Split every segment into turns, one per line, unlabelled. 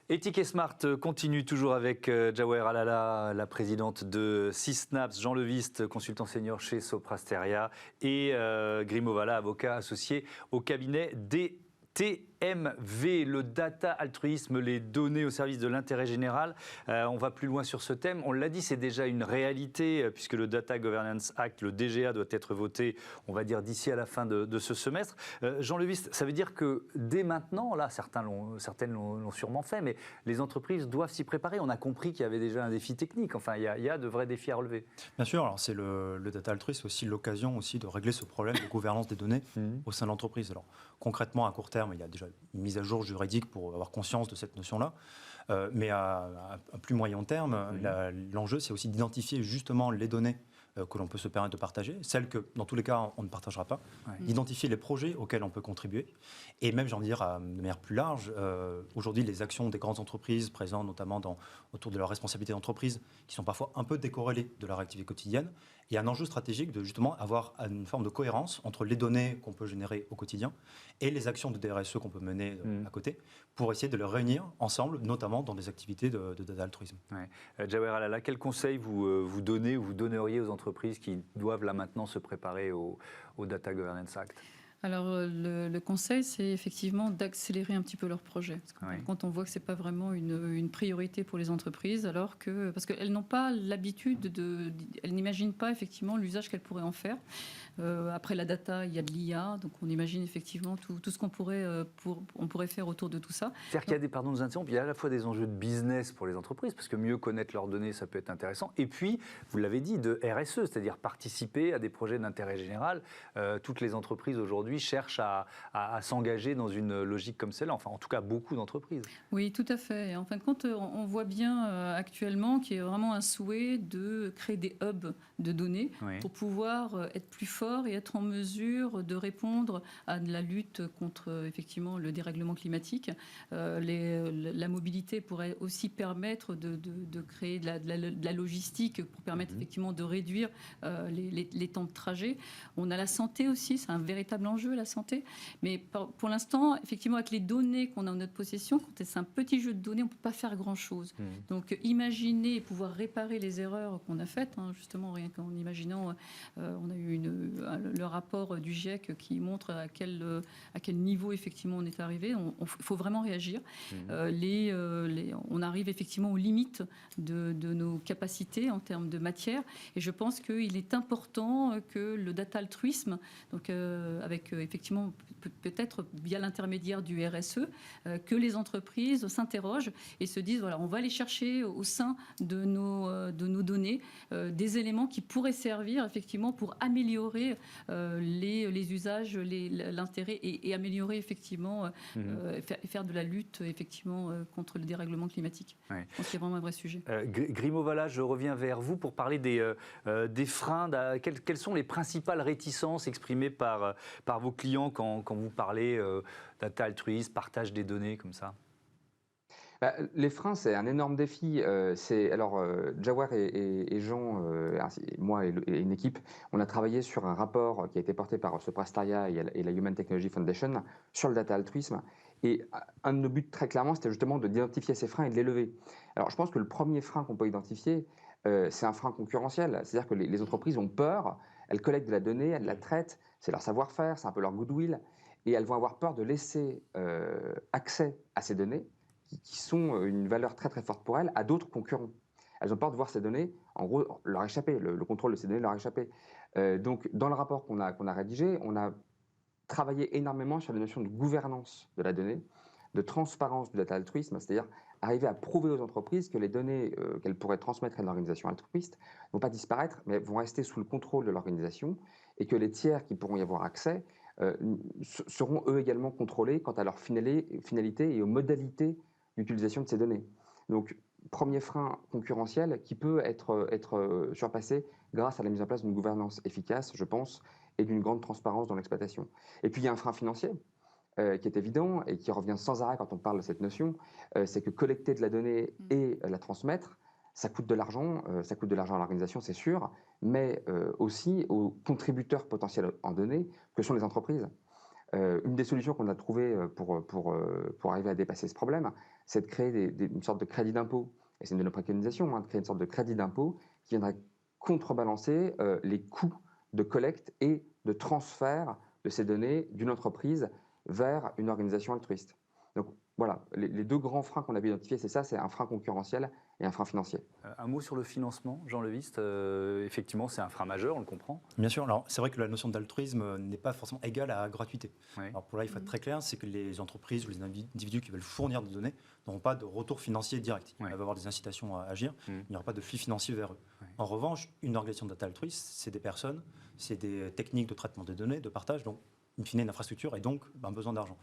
Éthique et Smart continue toujours avec Jawaher Alala, la présidente de Sysnaps, Jean Leviste, consultant senior chez Soprasteria et Grimo Valla, avocat associé au cabinet DTMV, le data altruisme, les données au service de l'intérêt général. On va plus loin sur ce thème. On l'a dit, c'est déjà une réalité puisque le Data Governance Act, le DGA, doit être voté, on va dire, d'ici à la fin de ce semestre. Jean Leviste, ça veut dire que dès maintenant, là, certaines l'ont sûrement fait, mais les entreprises doivent s'y préparer. On a compris qu'il y avait déjà un défi technique. Enfin, il y a de vrais défis à relever.
Bien sûr, alors c'est le data altruisme, c'est aussi l'occasion aussi de régler ce problème de gouvernance des données au sein de l'entreprise. Alors concrètement, à court terme, il y a déjà une mise à jour juridique pour avoir conscience de cette notion-là. Mais à plus moyen terme, l'enjeu, c'est aussi d'identifier justement les données que l'on peut se permettre de partager, celles que, dans tous les cas, on ne partagera pas, d'identifier les projets auxquels on peut contribuer, et même, j'ai envie de dire, de manière plus large, aujourd'hui, les actions des grandes entreprises présentes notamment autour de leur responsabilité d'entreprise, qui sont parfois un peu décorrélées de leur activité quotidienne, il y a un enjeu stratégique de justement avoir une forme de cohérence entre les données qu'on peut générer au quotidien et les actions de DRSE qu'on peut mener à côté, pour essayer de les réunir ensemble, notamment dans des activités de data altruisme.
Jawaher Alala, quel conseil vous donnez ou vous donneriez aux entreprises qui doivent là maintenant se préparer au Data Governance Act?
Alors, le conseil, c'est effectivement d'accélérer un petit peu leur projet. Quand on voit que ce n'est pas vraiment une priorité pour les entreprises, parce qu'elles n'ont pas l'habitude elles n'imaginent pas effectivement l'usage qu'elles pourraient en faire. Après la data, il y a de l'IA, donc on imagine effectivement tout ce qu'on pourrait faire autour de tout ça.
C'est-à-dire qu'il y a il y a à la fois des enjeux de business pour les entreprises, parce que mieux connaître leurs données, ça peut être intéressant, et puis, vous l'avez dit, de RSE, c'est-à-dire participer à des projets d'intérêt général. Toutes les entreprises aujourd'hui cherchent à s'engager dans une logique comme celle-là, enfin en tout cas beaucoup d'entreprises.
Oui, tout à fait. Et en fin de compte, on voit bien actuellement qu'il y a vraiment un souhait de créer des hubs de données pour pouvoir être plus fort et être en mesure de répondre à la lutte contre effectivement le dérèglement climatique. La mobilité pourrait aussi permettre de créer de la logistique pour permettre effectivement de réduire les temps de trajet. On a la santé aussi, c'est un véritable enjeu, la santé. Mais pour l'instant, effectivement, avec les données qu'on a en notre possession, quand c'est un petit jeu de données, on ne peut pas faire grand-chose. Donc imaginer et pouvoir réparer les erreurs qu'on a faites, justement, rien qu'en imaginant, on a eu le rapport du GIEC qui montre à quel niveau effectivement on est arrivé. Il faut vraiment réagir. On arrive effectivement aux limites de nos capacités en termes de matière. Et je pense qu'il est important que le data altruisme, donc avec effectivement peut-être via l'intermédiaire du RSE, que les entreprises s'interrogent et se disent voilà, on va aller chercher au sein de nos données des éléments qui pourraient servir effectivement pour améliorer les usages, l'intérêt et améliorer effectivement, faire de la lutte effectivement contre le dérèglement climatique. Je pense qu'il y a vraiment un vrai sujet.
Grimo Valla, je reviens vers vous pour parler des freins. Quelles sont les principales réticences exprimées par vos clients quand vous parlez data altruisme, partage des données comme ça?
Les freins, c'est un énorme défi. Jawaher et Jean, moi et une équipe, on a travaillé sur un rapport qui a été porté par Soprasteria et la Human Technology Foundation sur le data altruisme. Et un de nos buts, très clairement, c'était justement d'identifier ces freins et de les lever. Alors, je pense que le premier frein qu'on peut identifier, c'est un frein concurrentiel. C'est-à-dire que les entreprises ont peur, elles collectent de la donnée, elles la traitent, c'est leur savoir-faire, c'est un peu leur goodwill, et elles vont avoir peur de laisser accès à ces données qui sont une valeur très très forte pour elles, à d'autres concurrents. Elles ont peur de voir ces données, en gros, leur échapper, le contrôle de ces données leur échapper. Donc, dans le rapport qu'on a rédigé, on a travaillé énormément sur les notions de gouvernance de la donnée, de transparence du data altruisme, c'est-à-dire arriver à prouver aux entreprises que les données qu'elles pourraient transmettre à une organisation altruiste ne vont pas disparaître, mais vont rester sous le contrôle de l'organisation, et que les tiers qui pourront y avoir accès seront eux également contrôlés quant à leur finalité et aux modalités d'utilisation de ces données. Donc, premier frein concurrentiel qui peut être surpassé grâce à la mise en place d'une gouvernance efficace, je pense, et d'une grande transparence dans l'exploitation. Et puis, il y a un frein financier qui est évident et qui revient sans arrêt quand on parle de cette notion, c'est que collecter de la donnée et la transmettre, ça coûte de l'argent à l'organisation, c'est sûr, mais aussi aux contributeurs potentiels en données, que sont les entreprises. Une des solutions qu'on a trouvées pour arriver à dépasser ce problème, c'est de créer une sorte de crédit d'impôt. Et c'est une de nos préconisations, de créer une sorte de crédit d'impôt qui viendrait contrebalancer les coûts de collecte et de transfert de ces données d'une entreprise vers une organisation altruiste. Donc voilà, les deux grands freins qu'on avait identifiés, c'est ça, c'est un frein concurrentiel et un frein financier.
Un mot sur le financement, Jean Leviste. Effectivement, c'est un frein majeur, on le comprend.
Bien sûr, alors c'est vrai que la notion d'altruisme n'est pas forcément égale à gratuité.
Oui.
Alors pour là, il faut être très clair, c'est que les entreprises ou les individus qui veulent fournir des données n'auront pas de retour financier direct.
Oui.
Ils vont avoir des incitations à agir, il n'y aura pas de flux financier vers eux.
Oui.
En revanche, une organisation data altruiste, c'est des personnes, c'est des techniques de traitement des données, de partage, donc in fine une infrastructure et donc un besoin d'argent.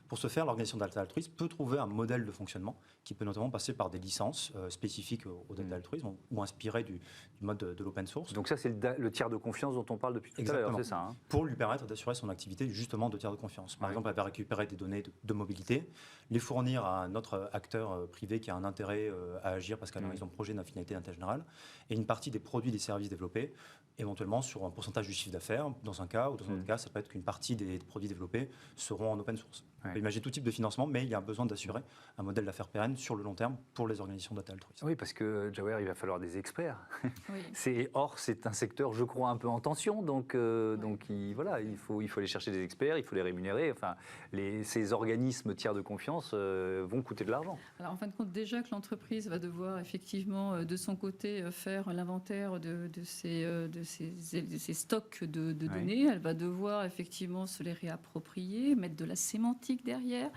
Pour ce faire, l'organisation data altruiste peut trouver un modèle de fonctionnement qui peut notamment passer par des licences spécifiques au data altruisme ou inspirées du mode de l'open source.
Donc ça, c'est le tiers de confiance dont on parle depuis tout à l'heure, c'est ça, hein.
Pour lui permettre d'assurer son activité justement de tiers de confiance. Par exemple, elle va récupérer des données de mobilité, les fournir à un autre acteur privé qui a un intérêt à agir parce qu'ils ont un projet d'une finalité d'intérêt général, et une partie des produits, des services développés, éventuellement sur un pourcentage du chiffre d'affaires, dans un cas, ou dans un autre cas, ça peut être qu'une partie des produits développés seront en open source. On peut imaginer tout type de financement, mais il y a besoin d'assurer un modèle d'affaires pérenne sur le long terme pour les organisations data altruistes.
Oui, parce que Jawahir, il va falloir des experts.
Oui.
Or, c'est un secteur, je crois, un peu en tension, donc voilà, il faut aller chercher des experts, il faut les rémunérer. Enfin, ces organismes tiers de confiance vont coûter de l'argent.
Alors en fin de compte, déjà que l'entreprise va devoir effectivement de son côté faire l'inventaire de ces stocks de données, elle va devoir effectivement se les réapproprier, mettre de la sémantique derrière,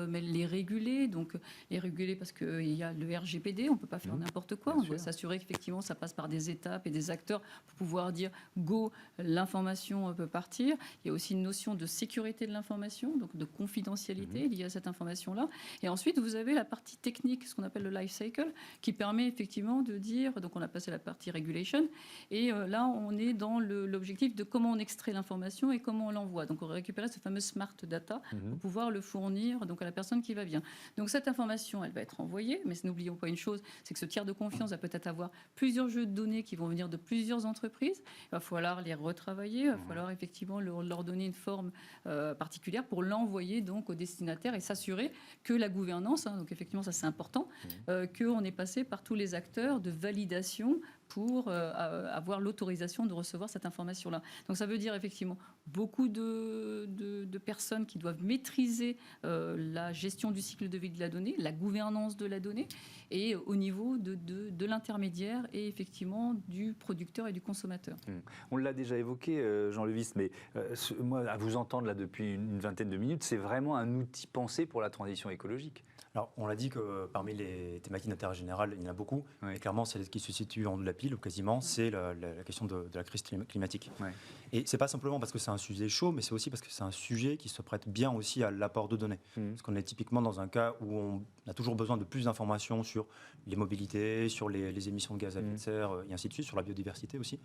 mais les réguler, donc les réguler parce qu'il y a le RGPD, on ne peut pas faire n'importe quoi, on doit s'assurer qu'effectivement ça passe par des étapes et des acteurs pour pouvoir dire go, l'information peut partir. Il y a aussi une notion de sécurité de l'information, donc de confidentialité liée à cette information-là. Et ensuite, vous avez la partie technique, ce qu'on appelle le life cycle, qui permet effectivement de dire, donc on a passé la partie regulation, et là on est dans l'objectif de comment on extrait l'information et comment on l'envoie. Donc on récupère ce fameux smart data pour pouvoir le fournir donc à la personne qui va bien. Donc cette information, elle va être envoyée, mais n'oublions pas une chose, c'est que ce tiers de confiance va peut-être avoir plusieurs jeux de données qui vont venir de plusieurs entreprises. Il va falloir les retravailler, il va falloir effectivement leur donner une forme particulière pour l'envoyer donc au destinataire et s'assurer que la gouvernance, donc effectivement ça c'est important, qu'on est passé par tous les acteurs de validation pour avoir l'autorisation de recevoir cette information-là. Donc ça veut dire effectivement beaucoup de personnes qui doivent maîtriser la gestion du cycle de vie de la donnée, la gouvernance de la donnée, et au niveau de l'intermédiaire et effectivement du producteur et du consommateur.
On l'a déjà évoqué, Jean Leviste, mais moi, à vous entendre là depuis une vingtaine de minutes, c'est vraiment un outil pensé pour la transition écologique.
Alors, on l'a dit que parmi les thématiques d'intérêt général, il y en a beaucoup. Et clairement, celle qui se situe en haut de la pile, ou quasiment, c'est la question de la crise climatique. Et c'est pas simplement parce que c'est un sujet chaud, mais c'est aussi parce que c'est un sujet qui se prête bien aussi à l'apport de données. Parce qu'on est typiquement dans un cas où on a toujours besoin de plus d'informations sur les mobilités, sur les émissions de gaz à effet de serre, et ainsi de suite, sur la biodiversité aussi.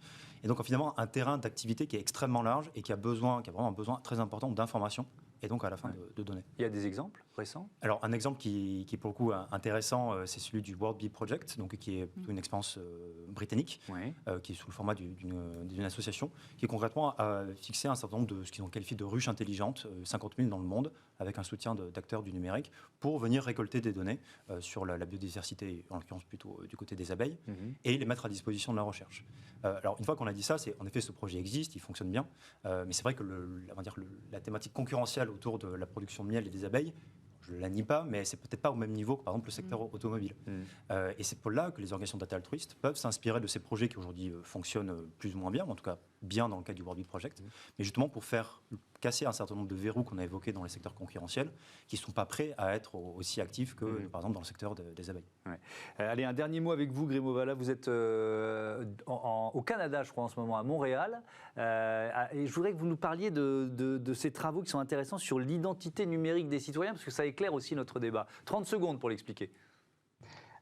Et donc, finalement, un terrain d'activité qui est extrêmement large et qui a vraiment un besoin très important d'informations et donc à la fin de données.
Il y a des exemples récents ?
Alors un exemple qui est pour le coup intéressant, c'est celui du World Bee Project, donc qui est plutôt une expérience britannique, qui est sous le format d'une association, qui concrètement a fixé un certain nombre de ce qu'ils ont qualifié de ruches intelligentes, 50 000 dans le monde, avec un soutien d'acteurs du numérique, pour venir récolter des données sur la biodiversité, en l'occurrence plutôt du côté des abeilles, et les mettre à disposition de la recherche. Alors une fois qu'on a dit ça, c'est en effet ce projet existe, il fonctionne bien, mais c'est vrai que la thématique concurrentielle autour de la production de miel et des abeilles, je ne la nie pas, mais c'est peut-être pas au même niveau que par exemple le secteur automobile. Et c'est pour là que les organisations data altruistes peuvent s'inspirer de ces projets qui aujourd'hui fonctionnent plus ou moins bien, en tout cas bien dans le cadre du World Bee Project, mais justement pour faire casser un certain nombre de verrous qu'on a évoqués dans les secteurs concurrentiels, qui ne sont pas prêts à être aussi actifs que par exemple dans le secteur des abeilles.
Allez, un dernier mot avec vous, Grémo Valla. Vous êtes au Canada, je crois, en ce moment, à Montréal. Et je voudrais que vous nous parliez de ces travaux qui sont intéressants sur l'identité numérique des citoyens, parce que ça éclaire aussi notre débat. 30 secondes pour l'expliquer.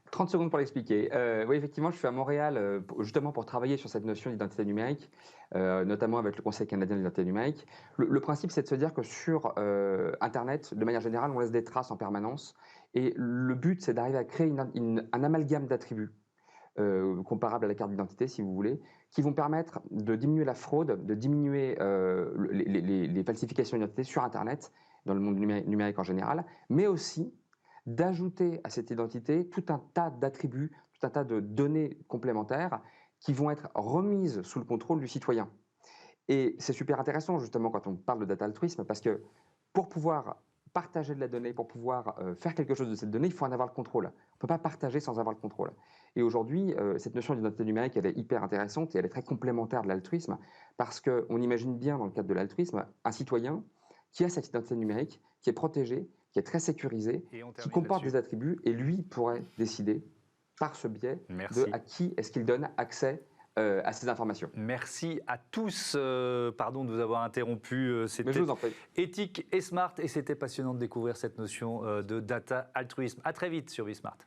30 secondes pour l'expliquer. Oui, effectivement, je suis à Montréal justement pour travailler sur cette notion d'identité numérique, notamment avec le Conseil canadien de l'identité numérique. Le principe, c'est de se dire que sur Internet, de manière générale, on laisse des traces en permanence. Et le but, c'est d'arriver à créer un amalgame d'attributs, comparable à la carte d'identité, si vous voulez, qui vont permettre de diminuer la fraude, de diminuer les falsifications d'identité sur Internet, dans le monde numérique en général, mais aussi d'ajouter à cette identité tout un tas d'attributs, tout un tas de données complémentaires qui vont être remises sous le contrôle du citoyen. Et c'est super intéressant justement quand on parle de data altruisme, parce que pour pouvoir partager de la donnée, pour pouvoir faire quelque chose de cette donnée, il faut en avoir le contrôle. On ne peut pas partager sans avoir le contrôle. Et aujourd'hui, cette notion d'identité numérique, elle est hyper intéressante et elle est très complémentaire de l'altruisme, parce qu'on imagine bien dans le cadre de l'altruisme un citoyen qui a cette identité numérique, qui est protégée, qui est très sécurisée, qui comporte des attributs, et lui pourrait décider par ce biais de à qui est-ce qu'il donne accès à ces informations.
Merci à tous. Pardon de vous avoir interrompu. C'était
Mais je vous en prie.
Éthique et Smart, et c'était passionnant de découvrir cette notion de data altruisme. À très vite sur Bismart.